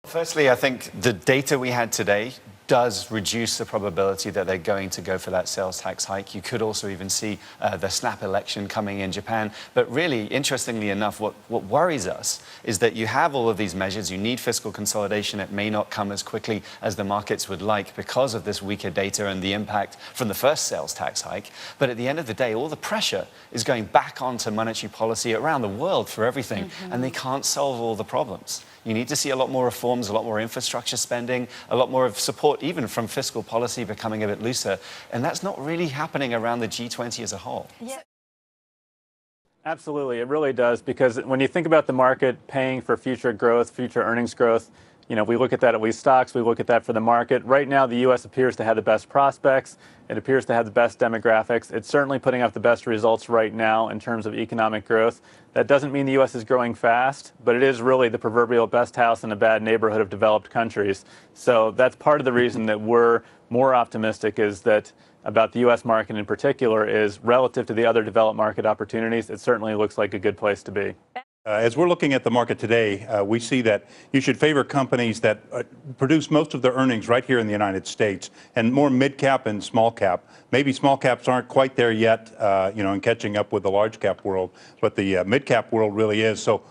Firstly, I think the data we had today does reduce the probability that they're going to go for that sales tax hike. You could also even see the snap election coming in Japan. But really, interestingly enough, what worries us is that you have all of these measures. You need fiscal consolidation. It may not come as quickly as the markets would like because of this weaker data and the impact from the first sales tax hike. But at the end of the day, all the pressure is going back onto monetary policy around the world for everything, and they can't solve all the problems. You need to see a lot more reforms, a lot more infrastructure spending, a lot more of support even from fiscal policy becoming a bit looser. And that's not really happening around the G20 as a whole. Yeah. Absolutely, it really does, because when you think about the market paying for future growth, future earnings growth, we look at that at least stocks, we look at that for the market. Right now, the U.S. appears to have the best prospects. It appears to have the best demographics. It's certainly putting up the best results right now in terms of economic growth. That doesn't mean the U.S. is growing fast, but it is really the proverbial best house in a bad neighborhood of developed countries. So that's part of the reason that we're more optimistic about the U.S. market in particular is relative to the other developed market opportunities. It certainly looks like a good place to be. As we're looking at the market today, we see that you should favor companies that produce most of their earnings right here in the United States, and more mid-cap and small-cap. Maybe small caps aren't quite there yet, in catching up with the large-cap world, but the mid-cap world really is. So